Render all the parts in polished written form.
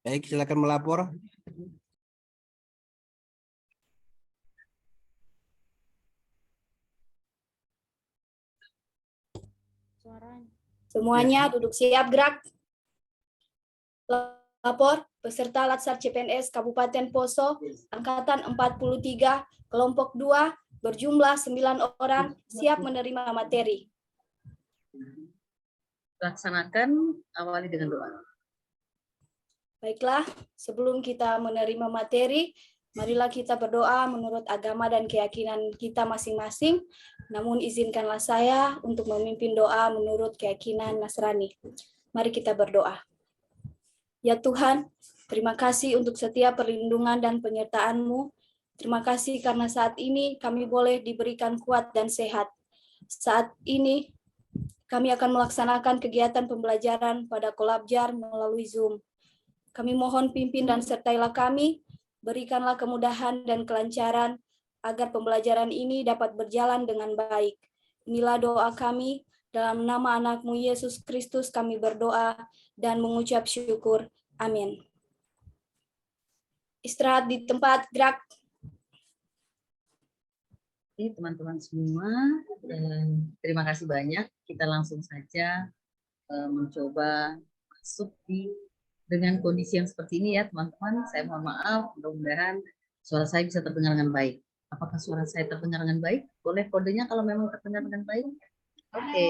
Baik, silakan melapor. Semuanya duduk siap, gerak. Lapor peserta Latsar CPNS Kabupaten Poso angkatan 43 kelompok 2 berjumlah 9 orang siap menerima materi. Laksanakan, awali dengan doa. Baiklah, sebelum kita menerima materi, marilah kita berdoa menurut agama dan keyakinan kita masing-masing. Namun izinkanlah saya untuk memimpin doa menurut keyakinan Nasrani. Mari kita berdoa. Ya Tuhan, terima kasih untuk setiap perlindungan dan penyertaan-Mu. Terima kasih karena saat ini kami boleh diberikan kuat dan sehat. Saat ini kami akan melaksanakan kegiatan pembelajaran pada Kolabjar melalui Zoom. Kami mohon pimpin dan sertailah kami, berikanlah kemudahan dan kelancaran agar pembelajaran ini dapat berjalan dengan baik. Inilah doa kami, dalam nama anak-Mu Yesus Kristus kami berdoa dan mengucap syukur. Amin. Istirahat di tempat, gerak. Oke, teman-teman semua, terima kasih banyak. Kita langsung saja mencoba masuk dengan kondisi yang seperti ini ya teman-teman. Saya mohon maaf, mudah-mudahan suara saya bisa terdengar dengan baik. Apakah suara saya terdengar dengan baik? Boleh kodenya kalau memang terdengar dengan baik? Oke.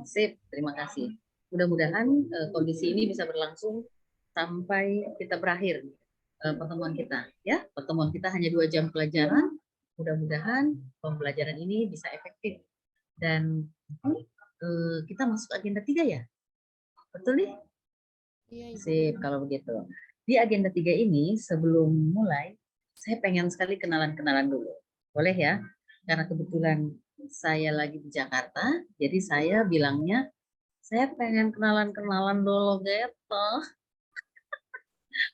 Sip, terima kasih. Mudah-mudahan kondisi ini bisa berlangsung sampai kita berakhir pertemuan kita. Ya, pertemuan kita hanya 2 jam pelajaran. Mudah-mudahan pembelajaran ini bisa efektif. Dan kita masuk agenda 3 ya? Betul nih? Sip, kalau begitu. Di agenda 3 ini, sebelum mulai, saya pengen sekali kenalan-kenalan dulu. Boleh ya? Karena kebetulan saya lagi di Jakarta, jadi saya bilangnya, saya pengen kenalan-kenalan dulu gitu.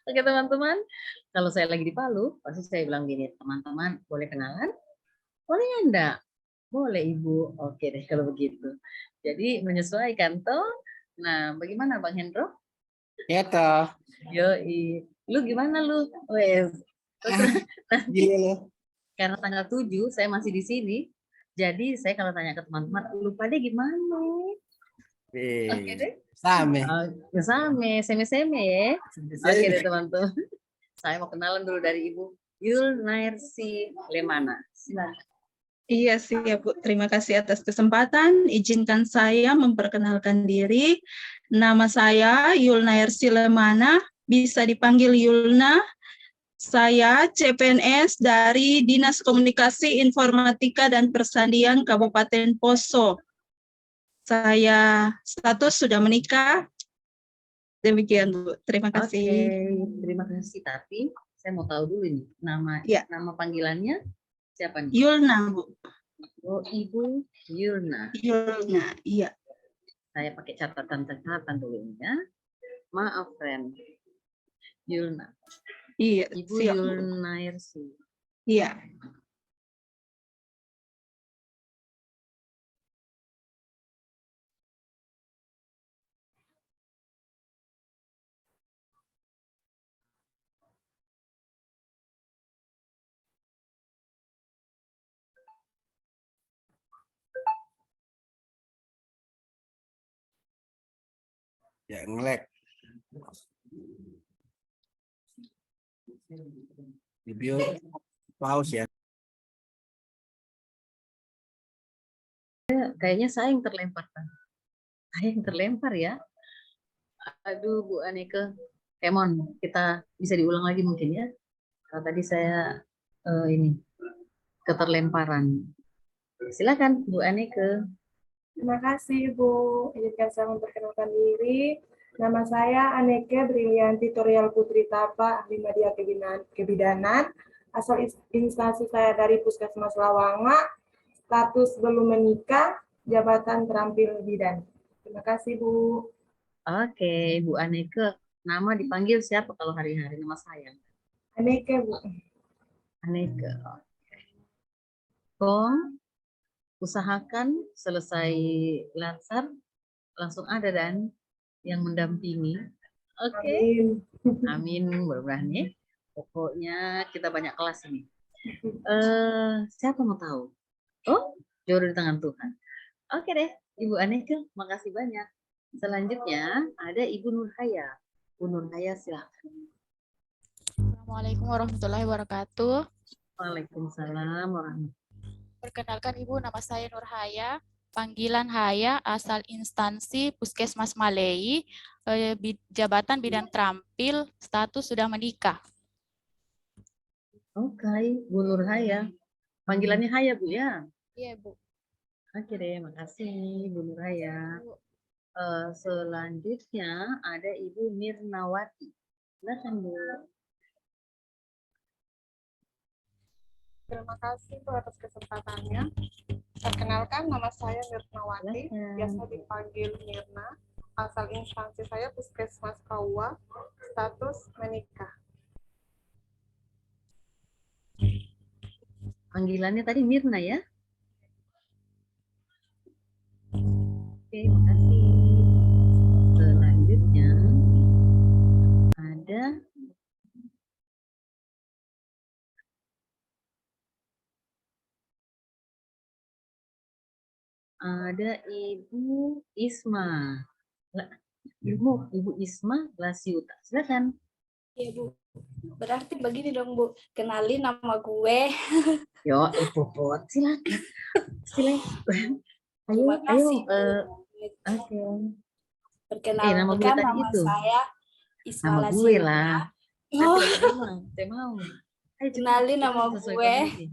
Oke teman-teman, kalau saya lagi di Palu, pasti saya bilang gini, teman-teman boleh kenalan? Boleh ya enggak? Boleh Ibu. Oke deh kalau begitu. Jadi menyesuaikan toh. Nah, bagaimana Bang Hendro? Ya toh. Yoi. Lu gimana lu? Wes. Gila lu. Karena tanggal 7 saya masih di sini. Jadi saya kalau tanya ke teman-teman, lu pada gimana? Oke deh. Same. Seme ya. Oke deh teman-teman. Saya mau kenalan dulu dari Ibu Yul Nairsi Lemana. Silakan. Iya siap Bu, terima kasih atas kesempatan. Izinkan saya memperkenalkan diri. Nama saya Yulna Lemana, bisa dipanggil Yulna. Saya CPNS dari Dinas Komunikasi Informatika dan Persandian Kabupaten Poso. Saya status sudah menikah. Demikian Bu, terima kasih. Oke, terima kasih. Tapi saya mau tahu dulu nih, nama panggilannya siapa nih? Yulna Bu. Oh, Ibu Yulna. Yulna, iya. Saya pakai catatan dulu ya. Maaf, friend. Yulna. Iya, Ibu siap, Yulna Irsi. Iya. Ya, ngelek. Video pause ya. Kayaknya saya yang terlempar. Saya yang terlempar ya. Aduh, Bu Aneke. Kemon, kita bisa diulang lagi mungkin ya. Karena tadi saya ini keterlemparan. Silakan Bu Aneke. Terima kasih Bu. Izinkan saya memperkenalkan diri. Nama saya Aneke Brilianti Torial Putri Tapa, ahli media kebidanan. Asal instansi saya dari Puskesmas Lawanga. Status belum menikah, jabatan terampil bidan. Terima kasih Bu. Oke, Bu Aneke. Nama dipanggil siapa kalau hari-hari? Nama saya. Aneke Bu. Aneke. Kom, usahakan selesai lansar langsung ada dan yang mendampingi Oke. Amin. Amin, mudah-mudahan ya. Pokoknya kita banyak kelas ini. Siapa mau tahu? Oh, jodoh di tangan Tuhan. Oke deh, Ibu Aneka, makasih banyak. Selanjutnya ada Ibu Nurhaya. Bu Nurhaya, silakan. Assalamualaikum warahmatullahi wabarakatuh. Waalaikumsalam warahmatullahi. Perkenalkan Ibu, nama saya Nurhaya. Panggilan Haya, asal instansi Puskesmas Malei, jabatan bidang terampil, status sudah menikah. Oke, Bu Nurhaya. Panggilannya Haya, Bu ya? Iya, Bu. Oke deh, makasih Bu Nurhaya. Selanjutnya ada Ibu Mirnawati. Silakan, Bu. Terima kasih Bu atas kesempatannya. Perkenalkan, nama saya Mirnawati, Silakan. biasa dipanggil Mirna. Asal instansi saya Puskesmas Kaua, status menikah. Panggilannya tadi Mirna ya? Oke, makasih. Selanjutnya ada Ibu Isma. Ibu Isma Lasiuta. Silakan. Iya, Bu. Berarti begini dong, Bu. Kenalin nama gue. Yo, Ibu Pot, silakan. Silakan. Ayo, Terima kasih, Bu. Oke. Perkenalkan, nama gue tadi nama itu. saya Isma Nama gue Lasiuta. lah. Oh, Saya mau. Ayo, cepat. kenalin nama Sesuai gue kondisi.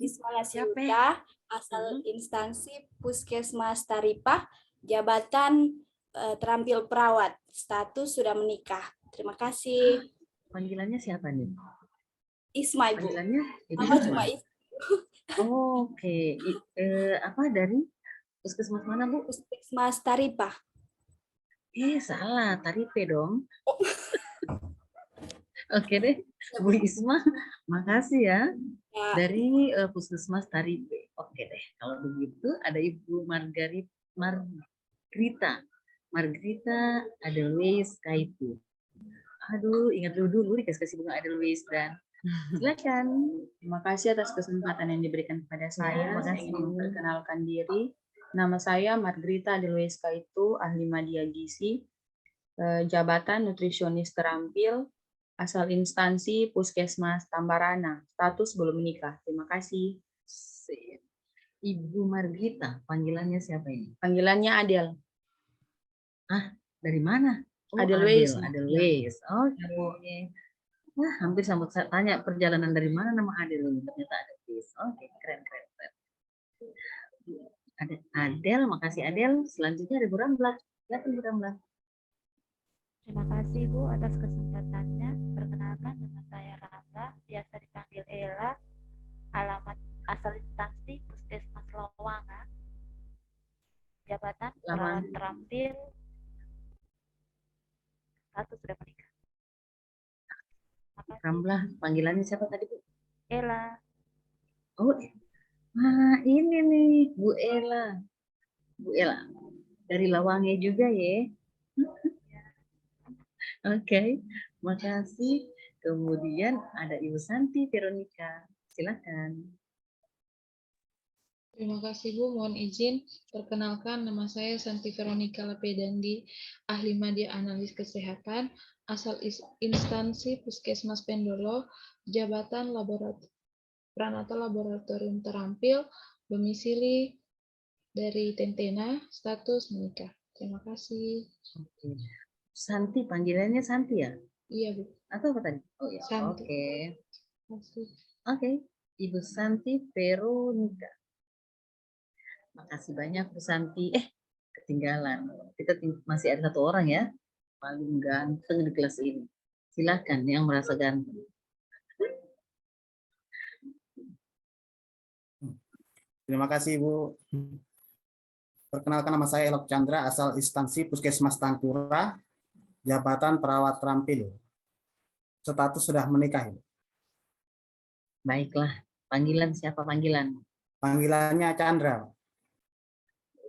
Isma Lasiuta, asal instansi Puskesmas Taripah, jabatan terampil perawat, status sudah menikah. Terima kasih. Panggilannya siapa nih? Isma, Ibu. Panggilannya Ibu Nama Isma. cuma Isma. Oke. Apa dari puskesmas mana, Bu? Puskesmas Taripah. Salah, Taripe dong. Oke deh, Bu Isma, makasih ya. Ya, Dari puskesmas Taripe. Oke deh, kalau begitu ada Ibu Margrita Adelweis Kaitu. Aduh, ingat dulu dikasih bunga Adelweis dan silakan. Terima kasih atas kesempatan yang diberikan kepada saya. terima Saya kasih. ingin memperkenalkan diri. Nama saya Margrita Adelweis Kaitu, ahli media gizi, jabatan nutrisionis terampil, asal instansi Puskesmas Tambarana, status belum menikah. Terima kasih. Ibu Margrita, panggilannya siapa ini? Panggilannya Adel. Dari mana? Adelweis. Adelweis. Oke. Wah, hampir sambut saya tanya perjalanan dari mana nama Adel ini. Ternyata Adelweis. Oke, keren. Ada Adel, makasih Adel. Selanjutnya ada Bu Ramlah. Silakan Bu Ramlah. Terima kasih, Bu, atas kesempatannya. Perkenalkan, nama saya Ramla, biasa dipanggil Ella, alamat asal instansi Puskesmas Lawangan, jabatan perawat terampil, status sudah menikah. Makasih. Ramlah, panggilannya siapa tadi, Bu? Ella. Oh, ini nih, Bu Ella. Bu Ella. Dari Lawange juga ya. Oke, makasih. Kemudian ada Ibu Santi Veronica. Silakan. Terima kasih Bu, mohon izin. Perkenalkan, nama saya Santi Veronica Lapedandi, ahli media analis kesehatan, asal instansi Puskesmas Pendolo, jabatan Pranata Laboratorium Terampil, domisili dari Tentena, status menikah. Terima kasih. Oke. Santi, panggilannya Santi ya? Iya Bu. Atau apa tadi? Oh ya. Santi. Oke. Terima kasih. Oke. Ibu Santi Veronica. Makasih banyak Bu Santi. Ketinggalan. Kita masih ada satu orang ya. Paling ganteng di kelas ini. Silakan yang merasa ganteng. Terima kasih, Bu. Perkenalkan, nama saya Elok Chandra, asal instansi Puskesmas Tangkura, jabatan perawat terampil. Status sudah menikah. Baiklah. Panggilan siapa panggilan? Panggilannya Chandra.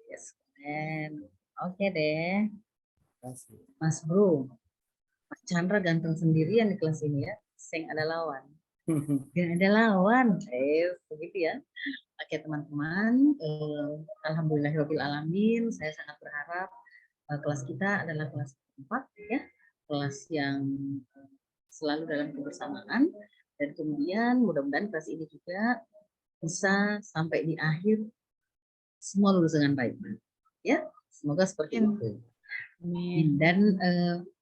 Yes. Oke deh. kasih. Mas Bro, Mas Chandra ganteng sendirian di kelas ini ya. Seng ada lawan. Gak ada lawan. Begitu ya. Oke teman-teman, alhamdulillahirabbil alamin. Saya sangat berharap kelas kita adalah kelas keempat ya, kelas yang selalu dalam kebersamaan, dan kemudian mudah-mudahan kelas ini juga bisa sampai di akhir semua lulus dengan baik ya, semoga seperti itu. Dan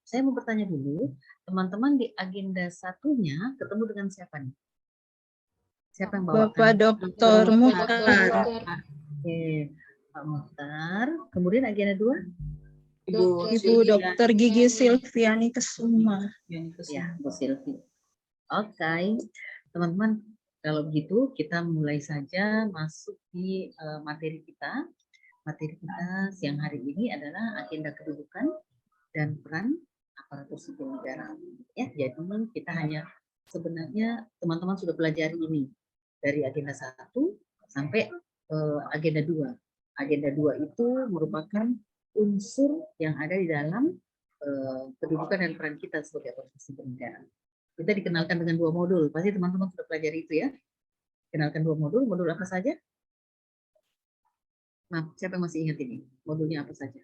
saya mau bertanya dulu, teman-teman di agenda satunya ketemu dengan siapa nih? Siapa yang bawa? Bapak Dr. Muhtar. Oke, Pak Muhtar. Kemudian agenda 2? Ibu Dr. Gigi Silviani Kesuma. Ya, Bu Silvi. Oke, teman-teman, kalau begitu kita mulai saja masuk di materi kita. Materi kita siang hari ini adalah agenda kedudukan dan peran aparatur sipil negara. Ya, jadi kita hanya sebenarnya teman-teman sudah pelajari ini dari agenda 1 sampai agenda 2. Agenda 2 itu merupakan unsur yang ada di dalam kedudukan dan peran kita sebagai aparatur sipil negara. Kita dikenalkan dengan 2 modul. Pasti teman-teman sudah pelajari itu ya. Kenalkan 2 modul. Modul apa saja? Nah, siapa yang masih ingat ini? Modulnya apa saja?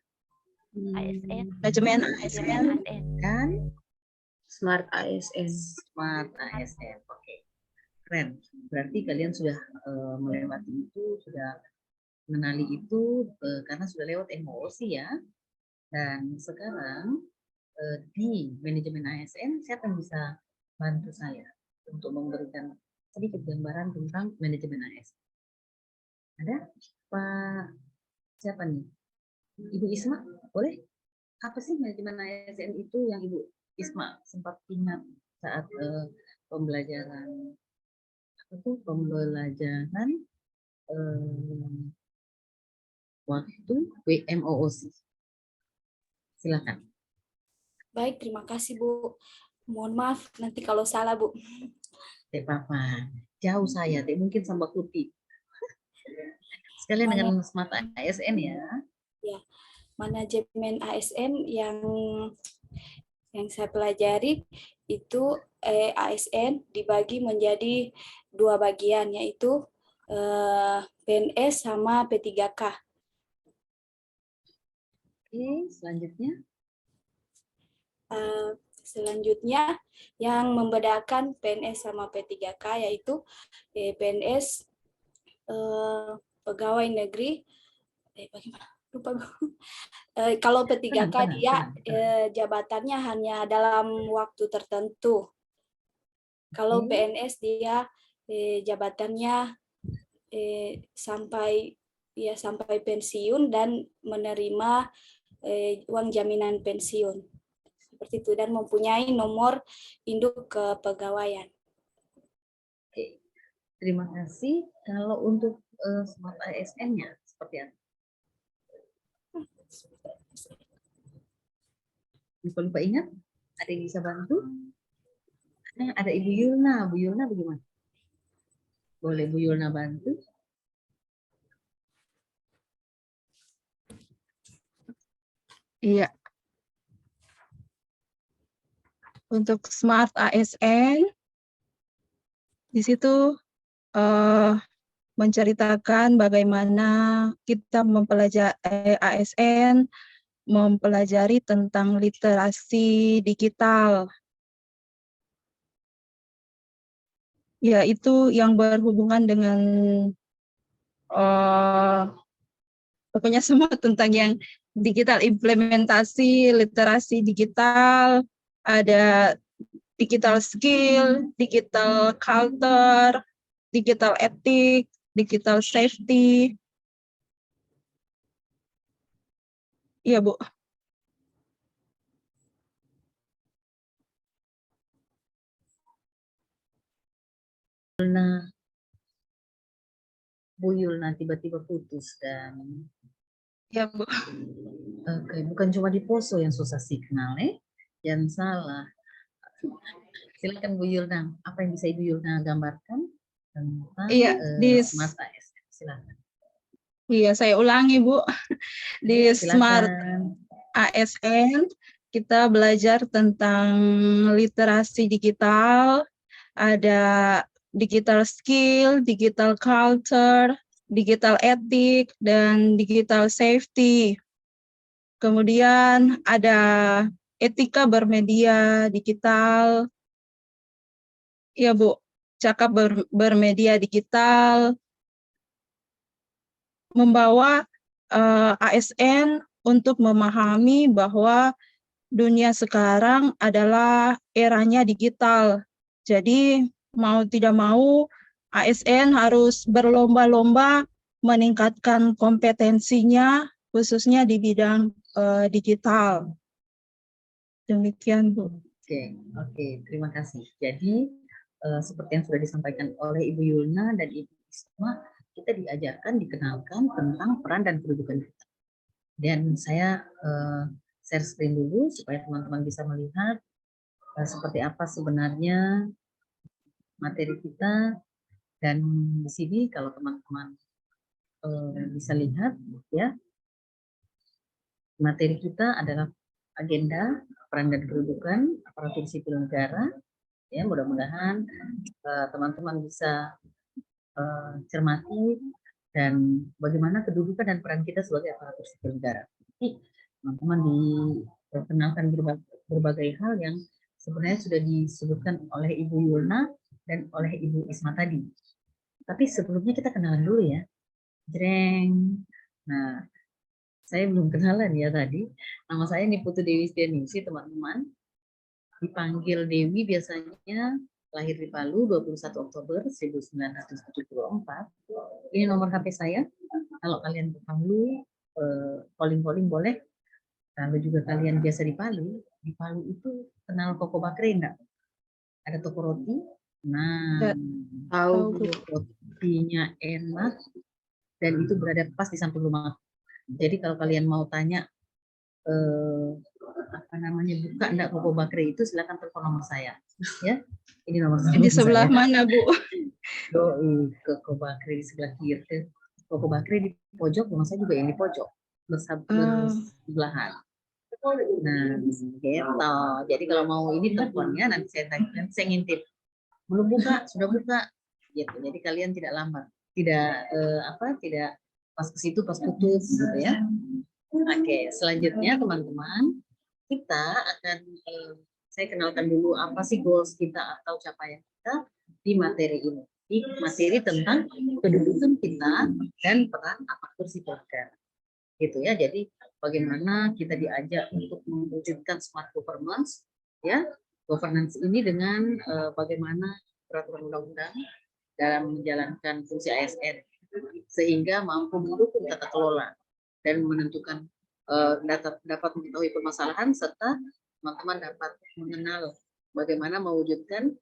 ASN. Manajemen ASN. Dan Smart ASN. Smart ASN. Oke. Keren. Berarti kalian sudah melewati itu, sudah mengenali itu karena sudah lewat emosi ya. Dan sekarang di manajemen ASN, siapa yang bisa bantu saya untuk memberikan sedikit gambaran tentang manajemen ASN? Ada? Pak siapa nih? Ibu Isma, boleh? Apa sih manajemen ASN itu yang Ibu Isma sempat ingat saat pembelajaran apa tuh? Pembelajaran waktu WMOOC. Silakan. Baik, terima kasih Bu. Mohon maaf nanti kalau salah Bu. Tidak apa-apa. Jauh saya, mungkin sama Kuti. Sekalian dengan Smart ASN ya. Ya, manajemen ASN yang saya pelajari itu ASN dibagi menjadi 2 bagian, yaitu PNS sama P3K. Oke, selanjutnya. Selanjutnya yang membedakan PNS sama P3K yaitu PNS pegawai negeri. Bagaimana? Lupa. Kalau P3K dia jabatannya hanya dalam waktu tertentu. Kalau PNS dia jabatannya sampai pensiun dan menerima uang jaminan pensiun. Seperti itu, dan mempunyai nomor induk kepegawaian. Oke, terima kasih. Kalau untuk Smart ASN-nya seperti apa? Lupa ingat? Ada yang bisa bantu? Ada Ibu Yulna. Bu Yulna bagaimana? Boleh Bu Yulna bantu? Iya. Untuk Smart ASN, di situ menceritakan bagaimana kita mempelajari ASN, mempelajari tentang literasi digital, yaitu yang berhubungan dengan pokoknya semua tentang yang digital, implementasi literasi digital, ada digital skill, digital culture, digital etik, digital safety. Iya, Bu. Nah, Bu Yulna tiba-tiba putus dan Ya, Bu. Oke, bukan cuma di Poso yang susah signal, jangan salah. Silakan Bu Yulna, apa yang bisa Ibu Yulna gambarkan tentang Smart ASN? Silakan. Iya, saya ulangi Bu. Di Silakan. Smart ASN, kita belajar tentang literasi digital, ada digital skill, digital culture, digital ethic, dan digital safety. Kemudian ada etika bermedia digital. Ya Bu, cakap bermedia digital, membawa ASN untuk memahami bahwa dunia sekarang adalah eranya digital. Jadi mau tidak mau ASN harus berlomba-lomba meningkatkan kompetensinya khususnya di bidang digital. Demikian Bu. Oke, terima kasih. Jadi seperti yang sudah disampaikan oleh Ibu Yulna dan Ibu Isma, kita diajarkan, dikenalkan tentang peran dan kedudukan kita. Dan saya share screen dulu supaya teman-teman bisa melihat seperti apa sebenarnya materi kita. Dan di sini kalau teman-teman bisa lihat ya, materi kita adalah agenda peran dan kedudukan aparatur sipil negara. Ya, mudah-mudahan teman-teman bisa cermati dan bagaimana kedudukan dan peran kita sebagai aparatur sipil negara. Jadi, teman-teman diperkenalkan berbagai hal yang sebenarnya sudah disebutkan oleh Ibu Yulna dan oleh Ibu Isma tadi. Tapi sebelumnya kita kenalan dulu ya. Jreng. Nah, saya belum kenalan ya tadi. Nama saya Niputu Dewi Setianingsih, teman-teman. Dipanggil Dewi biasanya, lahir di Palu 21 Oktober 1974. Ini nomor HP saya. Kalau kalian ke Palu, calling-calling boleh. Kalau juga kalian biasa di Palu itu kenal Koko Bakre enggak? Ada toko roti. Nah, tahu rotinya enak dan itu berada pas di samping rumah. Jadi kalau kalian mau tanya apa namanya, buka enggak Koko Bakre itu, silakan telepon nomor saya ya. Ini nomor saya. Di sebelah mana Bu? Koko Bakre di sebelah kiri. Koko Bakre di pojok, rumah saya juga yang di pojok bersebelahan. Nah, gitu. Jadi kalau mau ini teleponnya nanti saya ngintip. Belum buka, sudah buka. Gitu. Jadi kalian tidak lambat. Tidak tidak pas ke situ pas putus gitu ya. Oke, selanjutnya teman-teman, kita akan saya kenalkan dulu apa sih goals kita atau capaian kita di materi ini. Di materi tentang kedudukan kita dan peran aparatur sipil negara. Gitu ya. Jadi bagaimana kita diajak untuk mewujudkan smart governance ya. Governance ini dengan bagaimana peraturan undang-undang dalam menjalankan fungsi ASN sehingga mampu mendukung tata kelola dan menentukan dapat mengetahui permasalahan serta teman-teman dapat mengenal bagaimana mewujudkan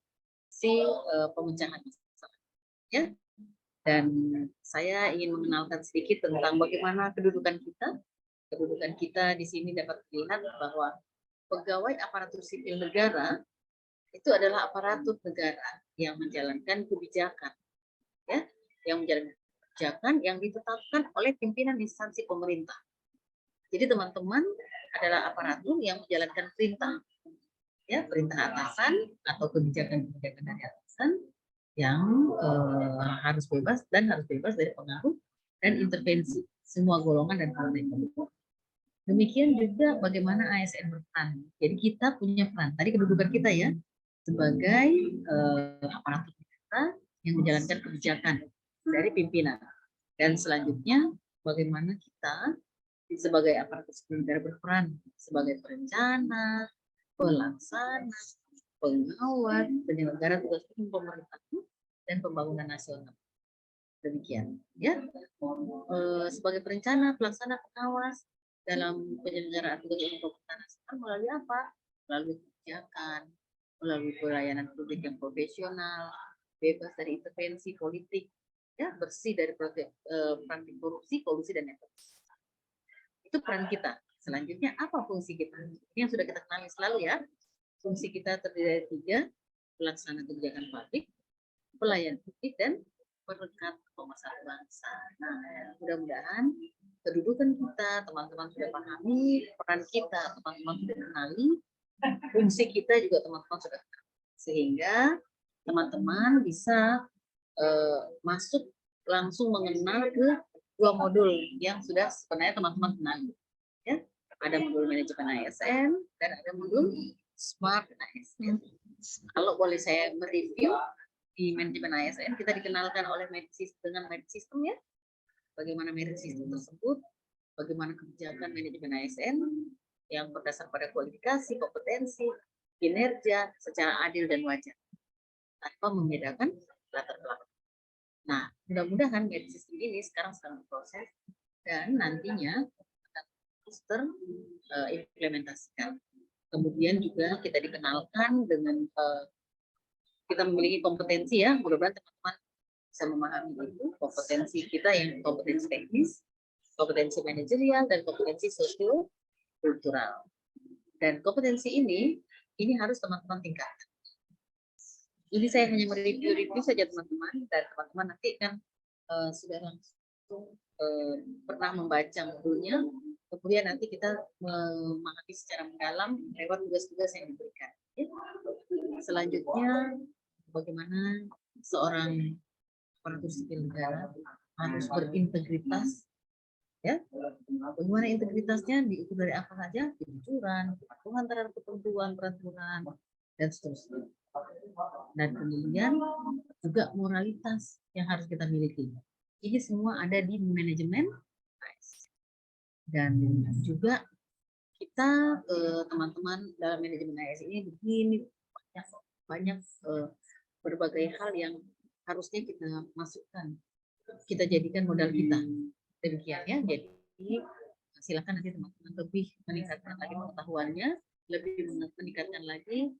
si pemecahan masalah ya. Dan saya ingin mengenalkan sedikit tentang bagaimana kedudukan kita di sini dapat dilihat bahwa pegawai aparatur sipil negara itu adalah aparatur negara yang menjalankan kebijakan ya, yang menjalankan kebijakan yang ditetapkan oleh pimpinan instansi pemerintah. Jadi teman-teman adalah aparatur yang menjalankan perintah, ya, perintah atasan atau kebijakan-kebijakan dari atasan yang harus bebas dari pengaruh dan intervensi semua golongan dan partai politik. Demikian juga bagaimana ASN berperan. Jadi kita punya peran. Tadi kedudukan kita ya sebagai aparatur negara yang menjalankan kebijakan dari pimpinan. Dan selanjutnya bagaimana kita sebagai aparatur sipil negara berperan sebagai perencana, pelaksana, pengawas, penyelenggara tugas pemerintah dan pembangunan nasional. Demikian, ya. Sebagai perencana, pelaksana, pengawas dalam penyelenggaraan tugas pemerintahan nasional melalui apa? Melalui kebijakan, melalui pelayanan publik yang profesional, bebas dari intervensi politik, ya, bersih dari praktik korupsi, kolusi dan nepotisme. Itu peran kita. Selanjutnya apa fungsi kita? Ini yang sudah kita kenali selalu ya. Fungsi kita terdiri dari 3, pelaksana kebijakan publik, pelayan publik, dan perekat pemersatu bangsa. Nah, mudah-mudahan kedudukan kita, teman-teman sudah pahami peran kita, teman-teman sudah kenali fungsi kita juga teman-teman sudah kenali. Sehingga teman-teman bisa masuk langsung mengenal ke dua modul yang sudah sebenarnya teman-teman kenali. Ya, ada modul manajemen ASN dan ada modul Smart ASN. Kalau boleh saya mereview di manajemen ASN, kita dikenalkan oleh dengan merit system ya. Bagaimana merit system tersebut, bagaimana kebijakan manajemen ASN yang berdasar pada kualifikasi, kompetensi, kinerja secara adil dan wajar tanpa membedakan latar belakang. Nah, mudah-mudahan merit system ini sekarang sedang berproses dan nantinya akan terus terimplementasikan. Kemudian juga kita dikenalkan dengan kita memiliki kompetensi ya, mudah-mudahan teman-teman bisa memahami itu, kompetensi kita yang kompetensi teknis, kompetensi manajerial, dan kompetensi sosio-kultural. Dan kompetensi ini harus teman-teman tingkatkan. Ini saya hanya mereview saja teman-teman, dan teman-teman nanti kan sudah langsung pernah membaca modulnya, kemudian nanti kita memahami secara mendalam lewat tugas-tugas yang diberikan. Selanjutnya, bagaimana seorang aparatur sipil negara harus berintegritas, ya. Bagaimana integritasnya diukur dari apa saja? Kejujuran, kepatuhan terhadap ketentuan, peraturan, dan seterusnya. Dan kemudian juga moralitas yang harus kita miliki. Ini semua ada di manajemen ASN. Dan juga kita teman-teman dalam manajemen ASN ini begini banyak berbagai hal yang harusnya kita masukkan, kita jadikan modal kita. Demikian ya. Jadi silakan nanti teman-teman lebih meningkatkan lagi pengetahuannya, lebih meningkatkan lagi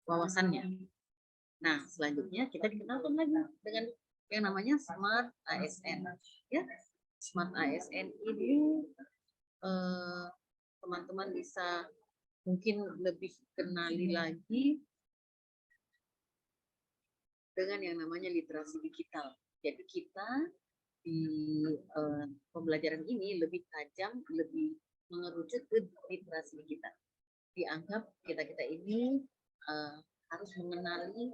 wawasannya. Nah, selanjutnya kita dikenalkan lagi dengan yang namanya Smart ASN. Ya, Smart ASN ini teman-teman bisa mungkin lebih kenali lagi dengan yang namanya literasi digital. Jadi kita di pembelajaran ini lebih tajam, lebih mengerucut ke literasi digital. Dianggap kita ini harus mengenali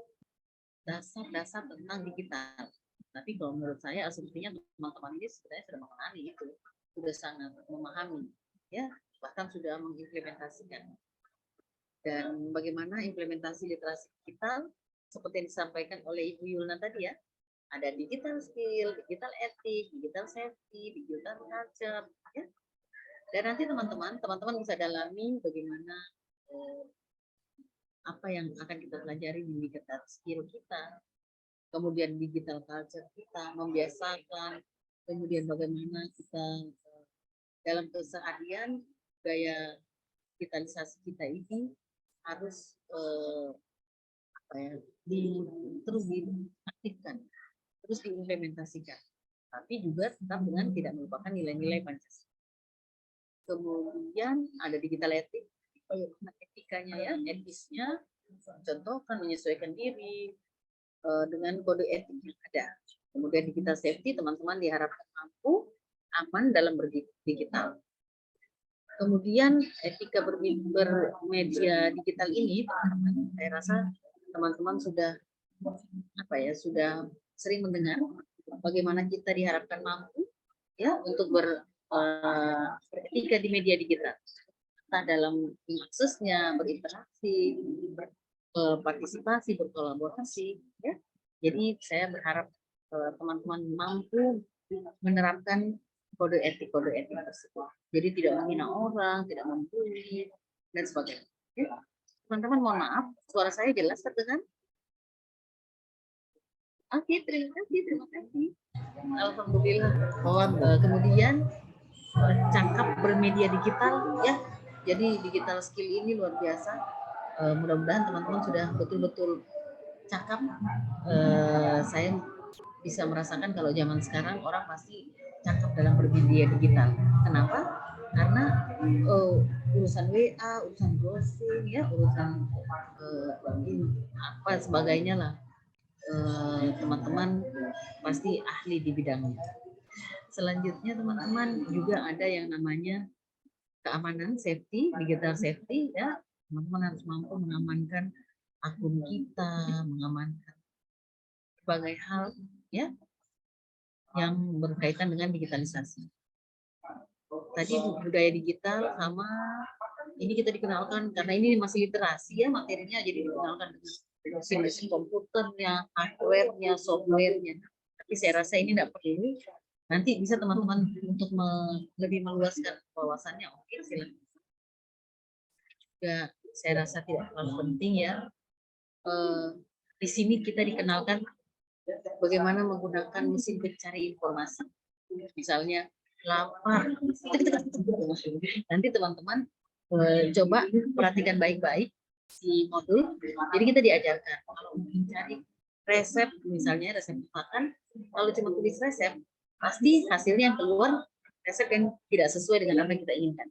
dasar-dasar tentang digital. Tapi kalau menurut saya asumsinya teman-teman ini sebenarnya sudah mengenali itu, sudah sangat memahami, ya, bahkan sudah mengimplementasikan. Dan bagaimana implementasi literasi digital seperti yang disampaikan oleh Ibu Yulna tadi ya, ada digital skill, digital etik, digital safety, digital culture, ya. Dan nanti teman-teman bisa dalami bagaimana apa yang akan kita pelajari di digital skill kita, kemudian digital culture kita, membiasakan, kemudian bagaimana kita dalam keseharian gaya digitalisasi kita ini harus terus diaktifkan, terus diimplementasikan, tapi juga tetap dengan tidak melupakan nilai-nilai Pancasila. Kemudian ada digital etik, etikanya ya, etisnya, contohkan menyesuaikan diri dengan kode etik yang ada. Kemudian digital safety, teman-teman diharapkan mampu aman dalam berdigital. Kemudian etika bermedia digital ini, saya rasa teman-teman sudah sudah sering mendengar bagaimana kita diharapkan mampu ya untuk beretika di media digital. Entah dalam mengaksesnya, berinteraksi, berpartisipasi, berkolaborasi, ya. Jadi saya berharap teman-teman mampu menerapkan kode etik tersebut. Jadi tidak menghina orang, tidak membuli, dan sebagainya. Teman-teman mohon maaf, suara saya jelas terdengar? Oke, terima kasih. Alhamdulillah. Kemudian cakap bermedia digital ya. Jadi digital skill ini luar biasa. Mudah-mudahan teman-teman sudah betul-betul cakap. Saya bisa merasakan kalau zaman sekarang orang pasti cakap dalam bermedia digital. Kenapa? Karena urusan WA, urusan browsing, ya, urusan apa sebagainya lah. Teman-teman pasti ahli di bidangnya. Selanjutnya teman-teman juga ada yang namanya keamanan, safety, digital safety ya. Teman-teman harus mampu mengamankan akun kita, mengamankan berbagai hal ya yang berkaitan dengan digitalisasi. Tadi budaya digital sama ini kita dikenalkan karena ini masih literasi ya materinya, jadi dikenalkan dengan mesin komputernya, hardware-nya, software-nya. Tapi saya rasa ini tidak perlu. Nanti bisa teman-teman untuk lebih meluaskan wawasannya, oke silakan. Juga saya rasa tidak terlalu penting ya. Di sini kita dikenalkan bagaimana menggunakan mesin pencari informasi. Misalnya lapar. Nanti teman-teman coba perhatikan baik-baik si modul. Jadi kita diajarkan kalau mencari resep, misalnya resep makan, kalau cuma tulis resep, pasti hasilnya yang keluar resep yang tidak sesuai dengan apa yang kita inginkan.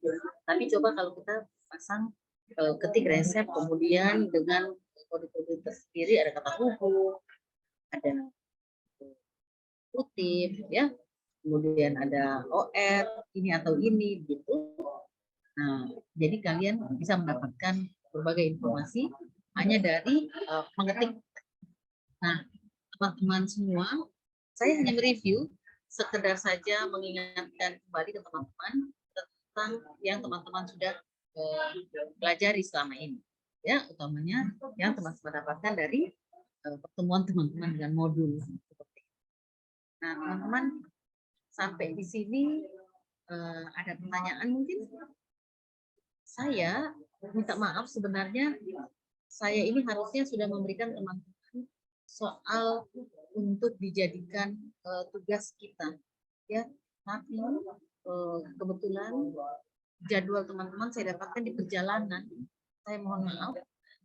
Tapi coba kalau kita pasang ketik resep, kemudian dengan kode-kode tersendiri, ada kata hubung, ada kutip, ya, kemudian ada OR, ini atau ini, gitu. Nah, jadi kalian bisa mendapatkan berbagai informasi hanya dari mengetik. Nah, teman-teman semua, saya hanya mereview, sekedar saja mengingatkan kembali ke teman-teman tentang yang teman-teman sudah pelajari selama ini. Ya, utamanya yang teman-teman dapatkan dari pertemuan teman-teman dengan modul. Nah, teman-teman, sampai di sini ada pertanyaan mungkin? Saya minta maaf, sebenarnya saya ini harusnya sudah memberikan teman-teman soal untuk dijadikan tugas kita, ya. Tapi kebetulan jadwal teman-teman saya dapatkan di perjalanan. Saya mohon maaf.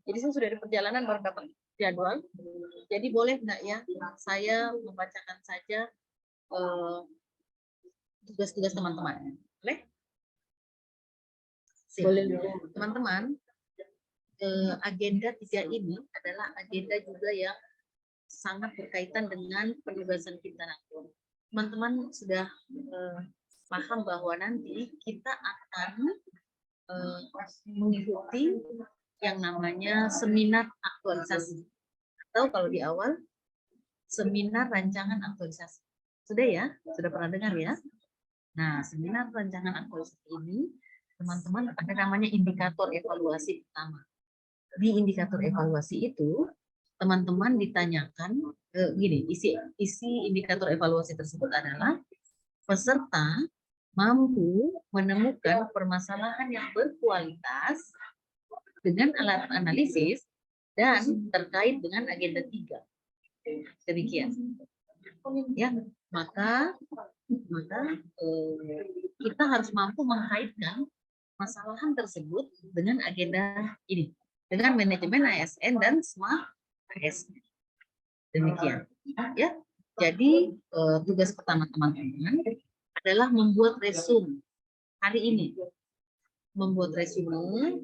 Jadi saya sudah di perjalanan baru dapat jadwal. Jadi boleh enggak ya saya membacakan saja tugas-tugas teman-teman? Boleh? Boleh, teman-teman. Agenda 3 ini adalah agenda juga yang sangat berkaitan dengan penugasan kita nanti. Teman-teman sudah paham bahwa nanti kita akan mengikuti yang namanya seminar aktualisasi, atau kalau di awal seminar rancangan aktualisasi. Sudah ya? Sudah pernah dengar ya? Nah, seminar rancangan aktualisasi ini teman-teman ada namanya indikator evaluasi pertama. Di indikator evaluasi itu teman-teman ditanyakan gini, isi indikator evaluasi tersebut adalah peserta mampu menemukan permasalahan yang berkualitas dengan alat analisis dan terkait dengan agenda 3. Demikian. Ya, maka kita harus mampu mengkaitkan masalahan tersebut dengan agenda ini, dengan manajemen ASN dan smart ASN. Demikian. Ya. Jadi tugas pertama teman-teman adalah membuat resume hari ini. Membuat resume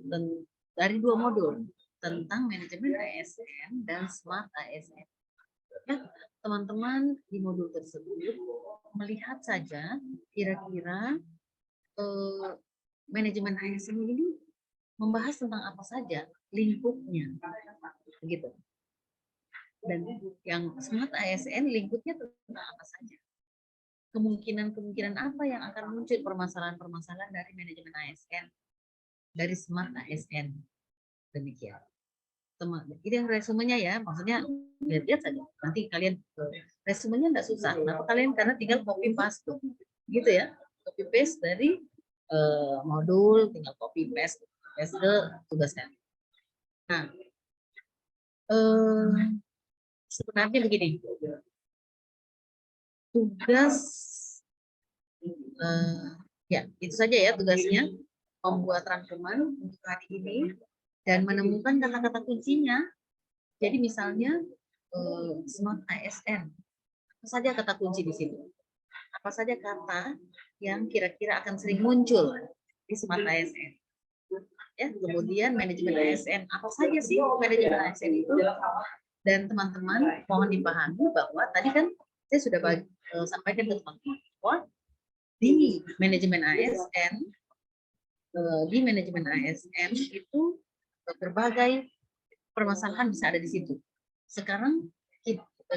dari 2 modul tentang manajemen ASN dan smart ASN. Ya, teman-teman di modul tersebut melihat saja kira-kira manajemen ASN ini membahas tentang apa saja lingkupnya, begitu. Dan yang smart ASN lingkupnya tentang apa saja. Kemungkinan apa yang akan muncul permasalahan-permasalahan dari manajemen ASN, dari smart ASN. Demikian. Ini yang resumenya ya, maksudnya lihat saja. Nanti kalian resumenya enggak susah. Kenapa kalian? Karena tinggal copy paste, gitu ya. Copy paste dari modul, tinggal copy paste ke tugas kalian. Nah, sebenarnya begini. Tugas ya itu saja ya tugasnya, membuat rangkuman untuk hari ini dan menemukan kata-kata kuncinya. Jadi misalnya smart ASN, apa saja kata kunci di sini? Apa saja kata yang kira-kira akan sering muncul di smart ASN? Ya, kemudian manajemen ASN, apa saja sih manajemen ASN itu? Dan teman-teman mohon dipahami bahwa tadi kan saya sudah sampaikan ke teman-teman bahwa di manajemen ASN itu berbagai permasalahan bisa ada di situ. Sekarang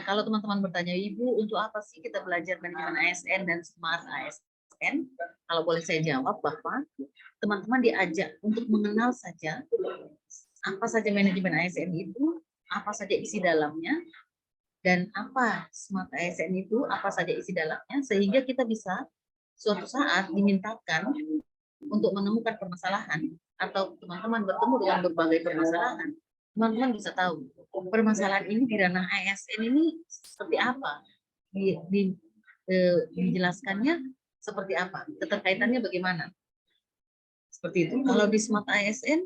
kalau teman-teman bertanya, Ibu, untuk apa sih kita belajar manajemen ASN dan smart ASN? Kalau boleh saya jawab bahwa teman-teman diajak untuk mengenal saja apa saja manajemen ASN itu, apa saja isi dalamnya, dan apa smart ASN itu, apa saja isi dalamnya, sehingga kita bisa suatu saat dimintakan untuk menemukan permasalahan atau teman-teman bertemu dengan berbagai permasalahan, teman-teman bisa tahu permasalahan ini di ranah ASN ini seperti apa, dijelaskannya seperti apa, keterkaitannya bagaimana. Seperti itu. Kalau di smart ASN,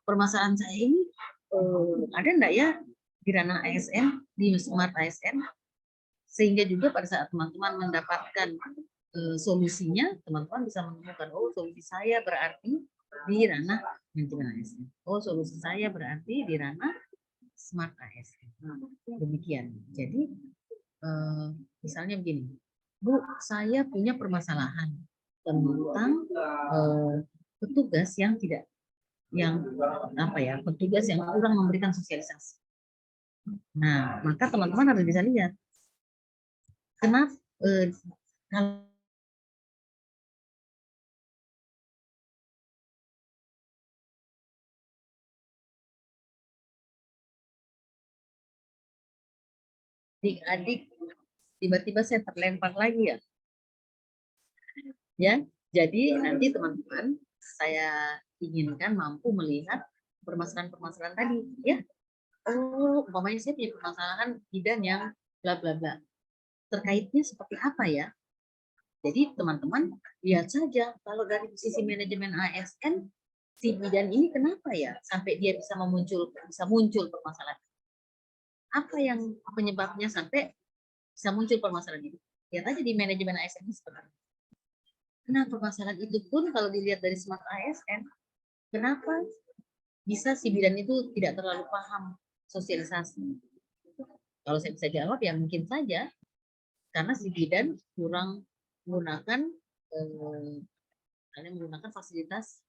permasalahan saya ini ada enggak ya di ranah ASN, di smart ASN, sehingga juga pada saat teman-teman mendapatkan solusinya, teman-teman bisa menemukan, oh solusi saya berarti di ranah manajemen ASN. Oh solusi saya berarti di ranah smart ASN. Demikian. Jadi misalnya begini, Bu, saya punya permasalahan tentang petugas yang tidak, petugas yang kurang memberikan sosialisasi. Nah, maka teman-teman harus bisa lihat kenapa kalau adik-adik tiba-tiba saya terlempar lagi ya. Jadi nanti teman-teman saya inginkan mampu melihat permasalahan-permasalahan tadi ya. Oh, umpamanya saya punya permasalahan bidan yang bla bla bla. Terkaitnya seperti apa ya? Jadi teman-teman lihat saja kalau dari sisi manajemen ASN si bidan ini kenapa ya sampai dia bisa muncul permasalahan. Apa yang penyebabnya sampai bisa muncul permasalahan itu? Lihat aja di manajemen ASN ini seperti apa. Nah, permasalahan itu pun kalau dilihat dari smart ASN, kenapa bisa si bidan itu tidak terlalu paham sosialisasi? Kalau saya bisa jawab ya mungkin saja karena si bidan kurang menggunakan fasilitas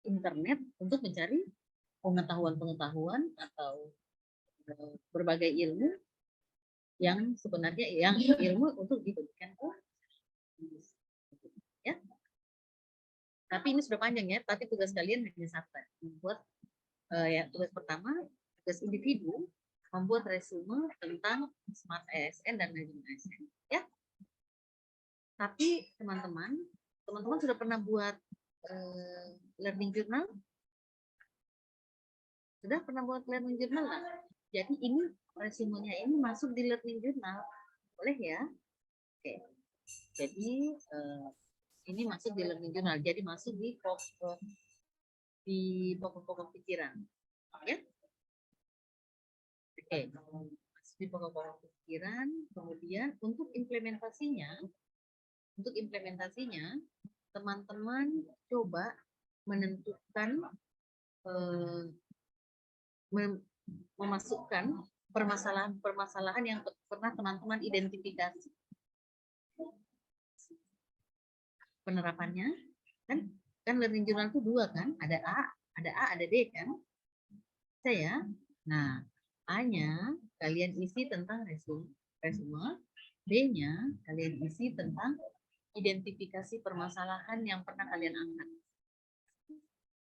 internet untuk mencari pengetahuan-pengetahuan atau berbagai ilmu yang sebenarnya ilmu untuk diberikan ke ya. Tapi ini sudah panjang ya, tapi tugas kalian hanya satu, membuat tugas pertama, tugas individu membuat resume tentang smart ASN dan manajemen ASN ya. Tapi teman-teman sudah pernah buat learning journal? Sudah pernah buat learning journal lah? Jadi ini resumenya ini masuk di learning journal, boleh ya? Oke. Jadi ini masuk di learning journal, jadi masuk di pokok-pokok pikiran, ya? Oke, masuk di pokok-pokok pikiran. Kemudian untuk implementasinya, teman-teman coba menentukan memasukkan permasalahan yang pernah teman-teman identifikasi. Penerapannya kan learning journal itu dua kan, ada A, ada D kan. Saya, nah A-nya kalian isi tentang resume, B-nya kalian isi tentang identifikasi permasalahan yang pernah kalian angkat.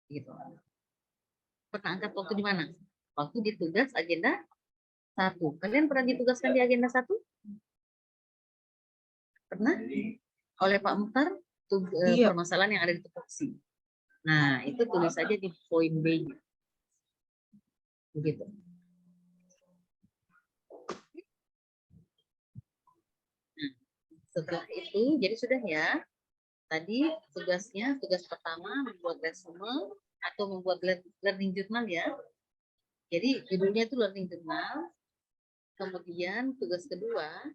Gitu. Pernah angkat waktu di mana? Waktu di tugas agenda 1. Kalian pernah ditugaskan di agenda 1? Pernah? Oleh Pak Mukhtar? Iya. Permasalahan yang ada di tupoksi. Nah, itu tulis saja di poin B. Begitu. Nah, setelah itu, jadi sudah ya. Tadi tugas pertama membuat resume atau membuat learning journal ya. Jadi judulnya itu learning journal. Kemudian tugas kedua.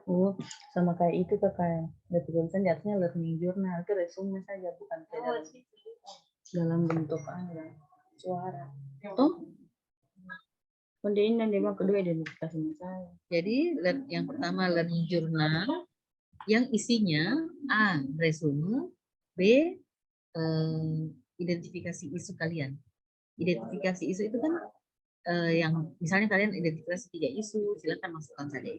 Oh, sama kayak itu kakak. Ada tulisan di atasnya learning journal, itu resume saja, bukan dalam bentuk suara. Oh, Kondein dan dia kedua identifikasi masalah. Jadi yang pertama learning journal yang isinya A. resume, B. Identifikasi isu kalian. Identifikasi isu itu kan yang misalnya kalian identifikasi 3 isu, silakan masukkan saja.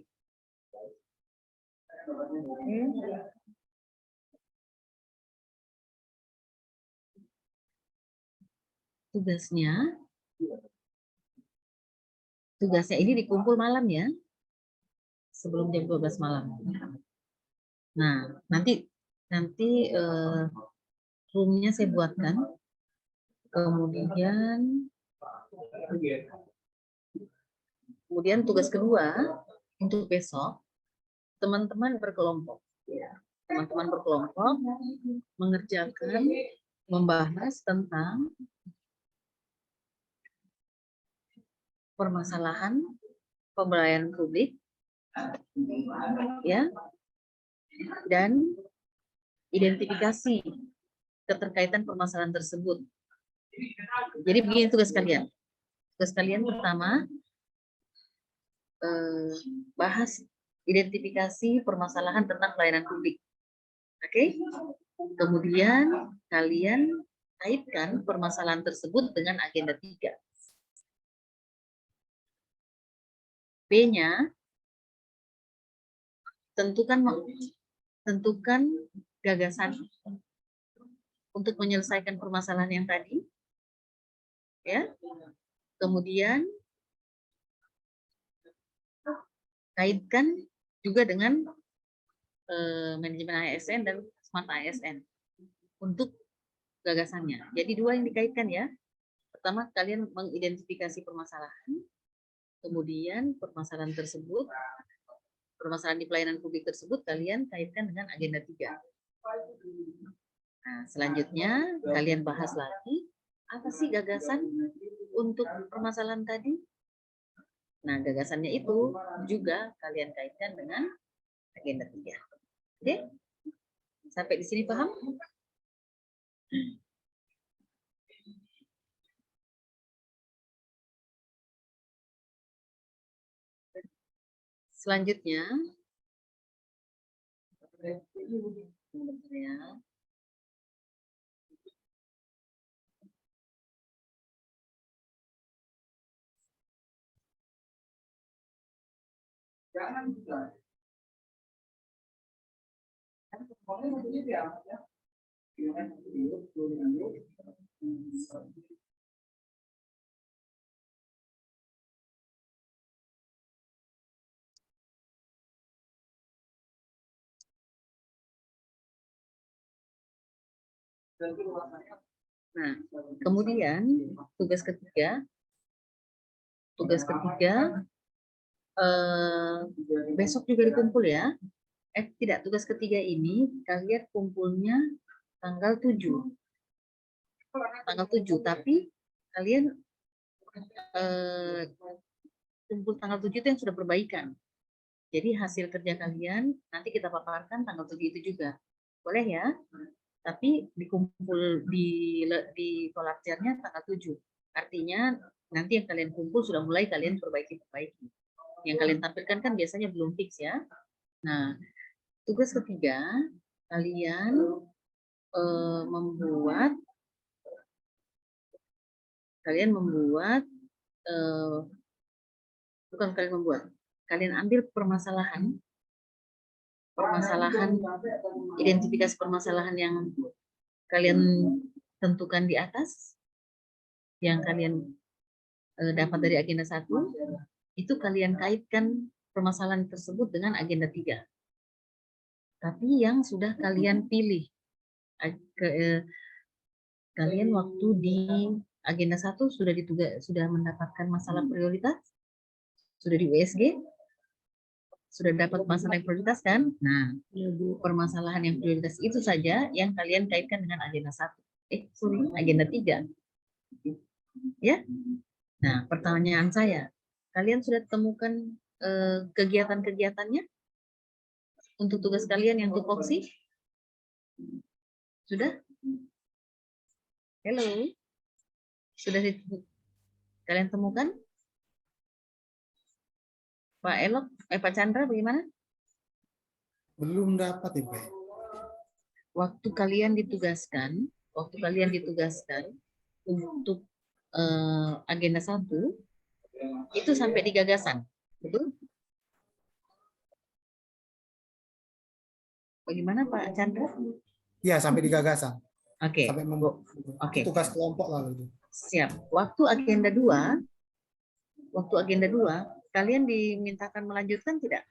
Tugasnya ini dikumpul malam ya, sebelum jam 12 malam. Nah, nanti roomnya saya buatkan. Kemudian tugas kedua untuk besok, teman-teman berkelompok. Teman-teman berkelompok mengerjakan, membahas tentang permasalahan pembelajaran publik, ya, dan identifikasi keterkaitan permasalahan tersebut. Jadi begini tugas kalian. Tugas kalian pertama, bahas identifikasi permasalahan tentang pelayanan publik. Oke? Kemudian kalian kaitkan permasalahan tersebut dengan agenda 3. B-nya, tentukan gagasan untuk menyelesaikan permasalahan yang tadi. Ya. Kemudian kaitkan juga dengan manajemen ASN dan smart ASN untuk gagasannya. Jadi 2 yang dikaitkan ya. Pertama, kalian mengidentifikasi permasalahan, kemudian permasalahan di pelayanan publik tersebut kalian kaitkan dengan agenda 3. Nah, selanjutnya kalian bahas lagi apa sih gagasan untuk permasalahan tadi. Nah, gagasannya itu juga kalian kaitkan dengan agenda 3. Oke? Sampai di sini paham? Selanjutnya, nah, kemudian tugas ketiga besok juga dikumpul ya. Tidak, tugas ketiga ini kalian kumpulnya tanggal 7. Tapi kalian kumpul tanggal 7 itu yang sudah perbaikan. Jadi hasil kerja kalian nanti kita paparkan tanggal 7 itu juga. Boleh ya? Tapi dikumpul di kolakcernya tanggal 7. Artinya nanti yang kalian kumpul sudah mulai kalian perbaiki. Yang kalian tampilkan kan biasanya belum fix ya. Nah, tugas ketiga kalian kalian ambil permasalahan, identifikasi permasalahan yang kalian tentukan di atas, yang kalian dapat dari agenda 1, itu kalian kaitkan permasalahan tersebut dengan agenda 3. Tapi yang sudah kalian pilih, kalian waktu di agenda 1 sudah mendapatkan masalah prioritas, sudah di USG, sudah dapat masalah yang prioritas kan? Nah, permasalahan yang prioritas itu saja yang kalian kaitkan dengan agenda 1. Agenda 3. Ya? Nah, pertanyaan saya, kalian sudah temukan kegiatan-kegiatannya untuk tugas kalian yang tupoksi? Sudah? Halo? Sudah kalian temukan? Pak Elok, Pak Chandra bagaimana? Belum dapat Ibu. Waktu kalian ditugaskan untuk agenda 1 itu sampai di gagasan, betul? Bagaimana Pak Chandra? Ya, sampai di gagasan. Oke. Sampai Oke. tugas kelompok lah itu. Siap. Waktu agenda 2, kalian dimintakan melanjutkan tidak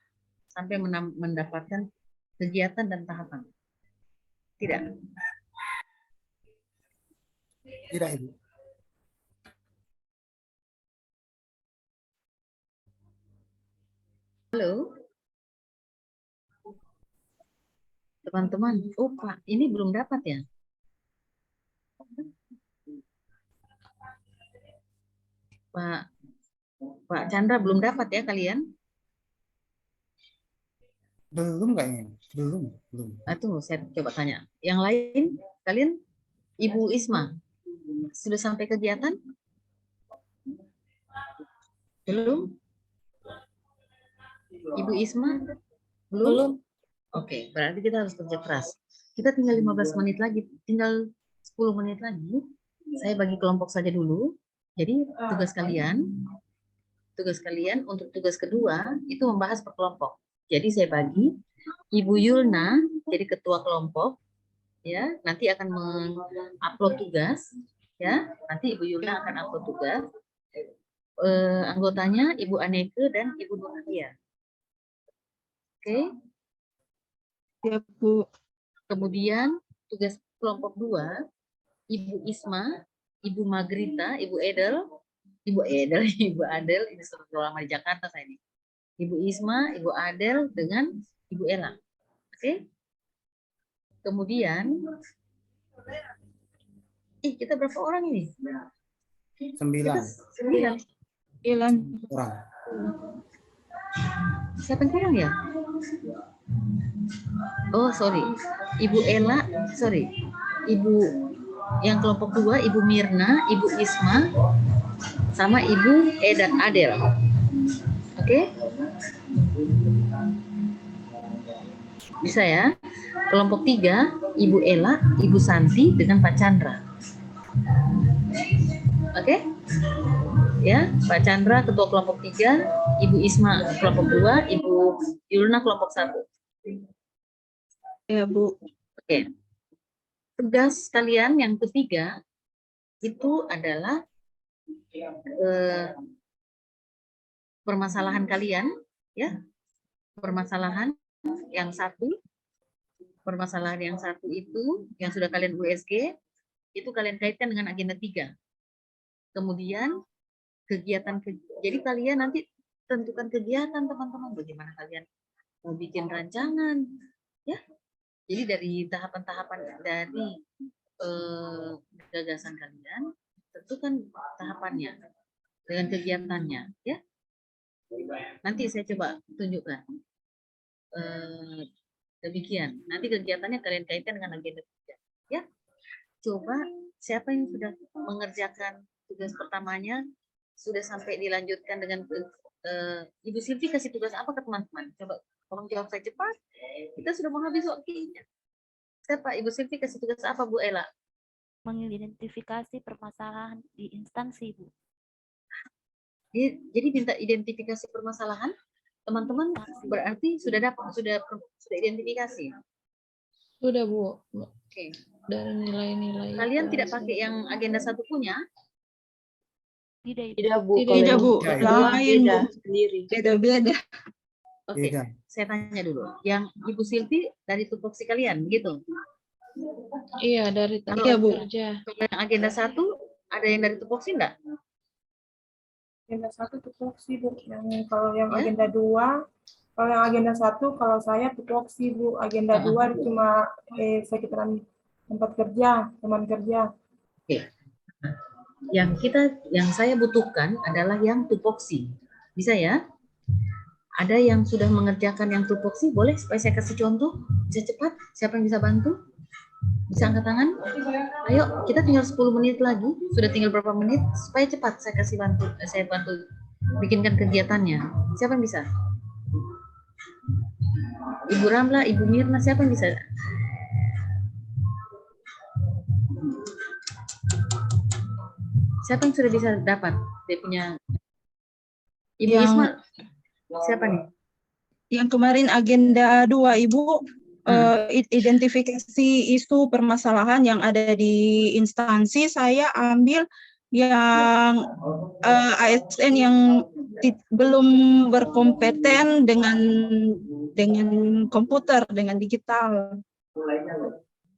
sampai mendapatkan kegiatan dan tahapan? Tidak. Tidak Ibu. Halo. Teman-teman, oh Pak, ini belum dapat ya? Pak Chandra belum dapat ya kalian? Belum kayaknya. Belum. Tunggu, saya coba tanya. Yang lain, kalian, Ibu Isma, sudah sampai kegiatan? Belum? Ibu Isma? Belum? Oke, berarti kita harus kerja keras. Kita tinggal 15 menit lagi, tinggal 10 menit lagi. Saya bagi kelompok saja dulu. Jadi tugas kalian untuk tugas kedua itu membahas per kelompok. Jadi saya bagi Ibu Yulna jadi ketua kelompok, ya. Nanti akan mengupload tugas, ya. Nanti Ibu Yulna akan upload tugas. Anggotanya Ibu Aneke dan Ibu Nurhaya. Oke. Ya, Bu. Kemudian tugas kelompok 2, Ibu Isma, Ibu Magrita, Ibu Adel, ini seluruh lama di Jakarta saya ini. Ibu Isma, Ibu Adel dengan Ibu Ella. Oke. Kemudian kita berapa orang ini? 9 orang. Siapa yang kurang ya? Oh, sorry. Ibu Ella, Ibu yang kelompok 2, Ibu Mirna, Ibu Isma, sama Ibu Adel. Oke? Bisa ya? Kelompok 3, Ibu Ella, Ibu Santi dengan Pak Chandra. Oke? Ya, Pak Chandra ketua kelompok 3, Ibu Isma kelompok 2, Ibu Yulna kelompok 1. Ya, Bu. Oke. Tugas kalian yang ketiga itu adalah permasalahan kalian, ya. Permasalahan yang satu itu yang sudah kalian USG itu kalian kaitkan dengan agenda 3. Kemudian kegiatan, jadi kalian nanti tentukan kegiatan teman-teman, bagaimana kalian mau bikin rancangan, ya. Jadi dari tahapan-tahapan dari gagasan kalian, tentukan tahapannya dengan kegiatannya, ya. Nanti saya coba tunjukkan. Demikian. Nanti kegiatannya kalian kaitkan dengan agenda 3, ya. Coba siapa yang sudah mengerjakan tugas pertamanya sudah sampai dilanjutkan dengan Ibu Silvi kasih tugas apa ke teman-teman? Coba tolong jawab saya cepat. Kita sudah mau habis waktunya. Siapa Ibu Silvi kasih tugas apa Bu Ella? Mengidentifikasi permasalahan di instansi, Bu. Jadi minta identifikasi permasalahan, teman-teman berarti sudah dapat, sudah identifikasi. Sudah, Bu. Oke. Dari nilai-nilai. Kalian tidak pakai yang agenda 1 punya? Tidak, Bu. Tidak, Bu. Kedua Lain, beda Bu. sendiri. Beda-beda. Oke. Saya tanya dulu. Yang Ibu Silvi dari tupoksi kalian, gitu? Iya, dari Kalau tempat Bu. kerja. Kalau yang agenda 1 ada yang dari tupoksi enggak? Agenda 1 tupoksi, Bu. Kalau yang Ya? agenda 2, kalau yang agenda 1, kalau saya tupoksi, Bu. Agenda 2 cuma sekitaran tempat kerja, teman kerja. Oke. Yang saya butuhkan adalah yang tupoksi. Bisa ya? Ada yang sudah mengerjakan yang tupoksi, boleh supaya saya kasih contoh? Bisa cepat? Siapa yang bisa bantu? Bisa angkat tangan? Ayo, kita tinggal 10 menit lagi. Sudah tinggal berapa menit? Supaya cepat saya kasih bantu. Saya bantu bikinkan kegiatannya. Siapa yang bisa? Ibu Ramla, Ibu Mirna, siapa yang bisa? Siapa yang sudah bisa dapat? Dia punya Ibu Yang Isma. Siapa nih? yang kemarin agenda 2 Ibu, identifikasi isu permasalahan yang ada di instansi, saya ambil yang ASN yang belum berkompeten dengan komputer, dengan digital.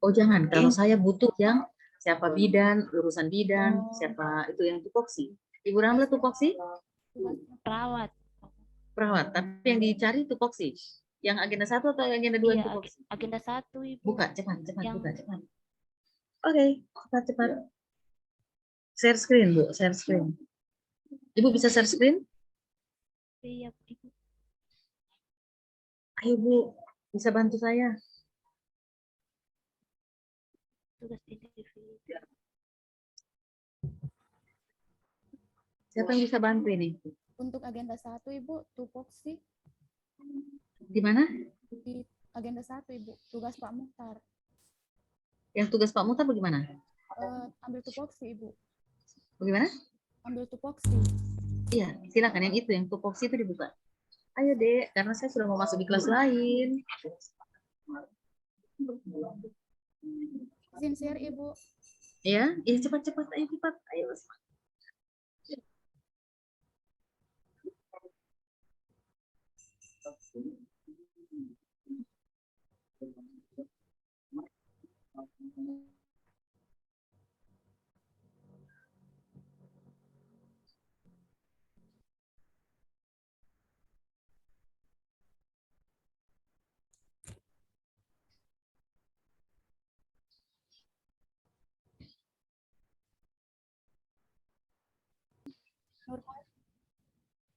Oh jangan, kalau saya butuh yang siapa bidan, urusan bidan, siapa itu yang tupoksi. Ibu Ramla tupoksi? Perawat. Perawat, tapi yang dicari tupoksi. Yang agenda 1 atau agenda 2 yang Iya, tupoksi? agenda 1 Ibu. Buka, cepat, Yang- buka, cepat. Oke, cepat. Share screen, Bu, share screen. Ibu bisa share screen? Iya, Ibu. Ayo, Bu, bisa bantu saya. Tugas individu. Siapa yang bisa bantu ini? Untuk agenda 1 Ibu, tupoksi. Di mana? Di agenda 1 Ibu, tugas Pak Muhtar. Yang tugas Pak Muhtar bagaimana? Ambil tupoksi Ibu, Bagaimana? ambil tupoksi. Iya, silakan yang itu, yang tupoksi itu dibuka. Ayo, Dek, karena saya sudah mau masuk di kelas lain. Izin share Ibu. Ya, cepat, ayo cepat. Ayo.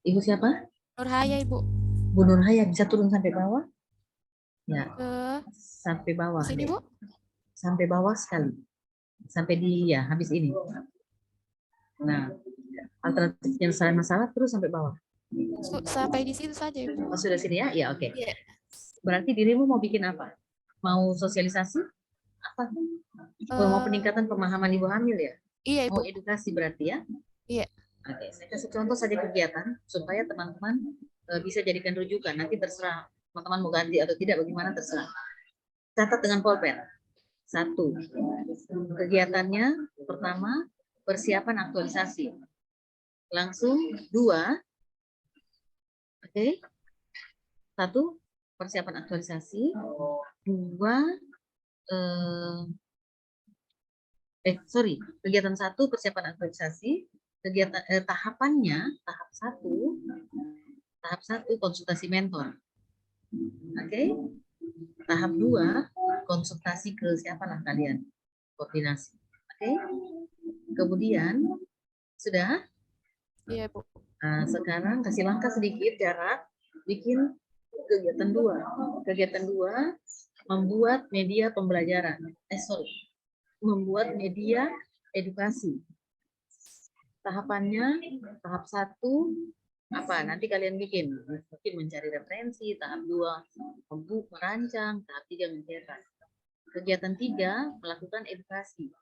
Ibu siapa? Nurhaya Ibu. Bu Nurhaya, bisa turun sampai bawah? Ya, Ke sampai bawah. sini Bu. Sampai bawah sekali. Sampai di, ya, habis ini. Nah, alternatif penyelesaian masalah terus sampai bawah. Sampai di situ saja Ibu. Oh, sudah sini ya? Ya, oke. Iya. Berarti dirimu mau bikin apa? Mau sosialisasi? Apa? Mau peningkatan pemahaman ibu hamil ya? Iya Ibu. Mau edukasi berarti ya? Iya. Oke, saya kasih contoh saja kegiatan supaya teman-teman bisa jadikan rujukan. Nanti terserah teman-teman mau ganti atau tidak, bagaimana terserah. Catat dengan pulpen. 1. Kegiatannya pertama persiapan aktualisasi. Langsung 2. Oke. 1 persiapan aktualisasi. 2 kegiatan 1 persiapan aktualisasi. Kegiatan tahapannya tahap 1 konsultasi mentor. Oke. Tahap 2 konsultasi ke siapalah kalian, koordinasi. Oke. Kemudian sudah. Iya Bu. Nah, sekarang kasih langkah sedikit jarak bikin kegiatan 2. Kegiatan 2 membuat media pembelajaran. Membuat media edukasi. Tahapannya, tahap 1 apa? Nanti kalian bikin. Mungkin mencari referensi, tahap 2 merancang, tahap 3 mencetak. Kegiatan 3 melakukan edukasi.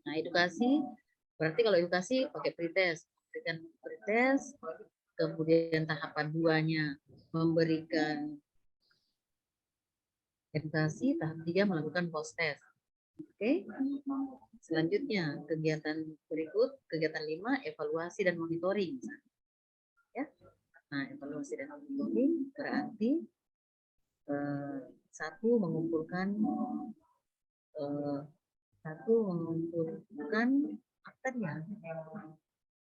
Nah, edukasi berarti kalau edukasi pakai pretest. Berikan pretest, kemudian tahapan 2-nya memberikan edukasi, tahap 3 melakukan post test. Oke. Selanjutnya, kegiatan berikut, kegiatan 5, evaluasi dan monitoring. Ya. Nah, evaluasi dan monitoring berarti 1 mengumpulkan aktornya.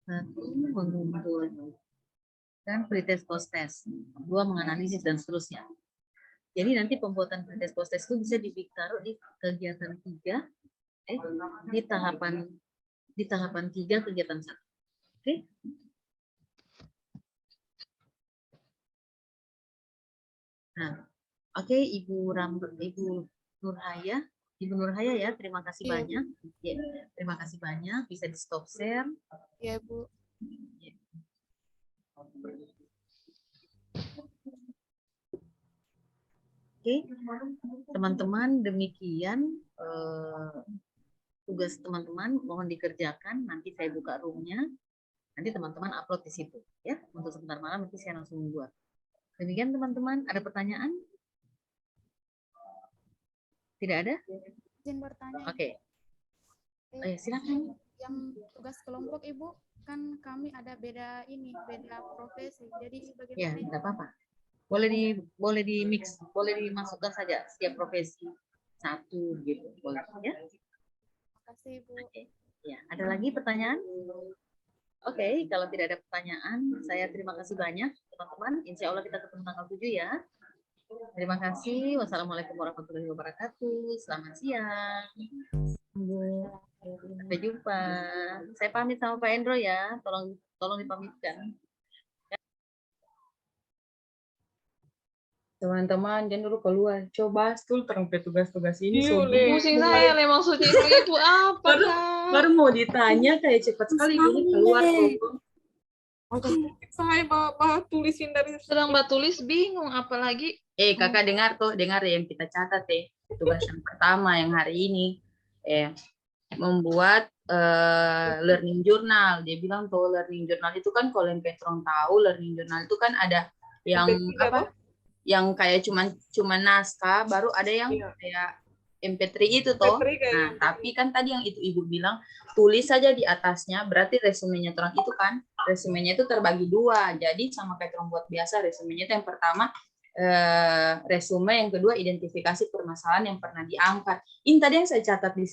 1 mengumpulkan pretest post test. 2 menganalisis dan seterusnya. Jadi nanti pembuatan pretest post test itu bisa ditaruh di kegiatan 3, di tahapan 3 kegiatan 1. Oke? Nah, oke, Ibu Nurhaya ya, terima kasih banyak. Ya, terima kasih banyak, bisa di stop share. Iya Bu. Oke, teman-teman, demikian tugas teman-teman, mohon dikerjakan. Nanti saya buka roomnya, nanti teman-teman upload di situ ya. Untuk sebentar malam nanti saya langsung buat. Demikian teman-teman, ada pertanyaan? Tidak ada? Izin bertanya. Oke. Silakan. Yang tugas kelompok Ibu, kan kami ada beda profesi. Jadi Ya, bagaimana? tidak apa-apa. Boleh di mix, boleh dimasukkan saja setiap profesi satu gitu, boleh ya. Terima kasih Ibu. Oke. Ya, ada lagi pertanyaan? Oke, kalau tidak ada pertanyaan, saya terima kasih banyak teman-teman. Insya Allah kita ketemu tanggal 7 ya. Terima kasih. Wassalamualaikum warahmatullahi wabarakatuh. Selamat siang. Sampai jumpa. Saya pamit sama Pak Endro ya. Tolong dipamitkan. Teman-teman, jangan dulu keluar. Coba Stul sampai tugas-tugas ini. Pusing saya le, maksudnya itu apa Kak? Baru mau ditanya kayak cepat sekali ini keluar. Saya bawa tulisin dari Sedang Mbak tulis bingung, apalagi Kakak dengar yang kita catat tugas yang pertama yang hari ini membuat learning journal. Dia bilang tuh learning journal itu kan kalau yang Petron tahu learning journal itu kan ada yang apa? Yang kayak cuman naskah, baru ada yang kayak MP3 itu toh. Nah, tapi kan tadi yang itu Ibu bilang tulis saja di atasnya, berarti resumenya terang itu kan resumenya itu terbagi dua. Jadi sama kayak terang buat biasa, resumenya itu yang pertama resume, yang kedua identifikasi permasalahan yang pernah diangkat. Ini tadi yang saya catat di sini.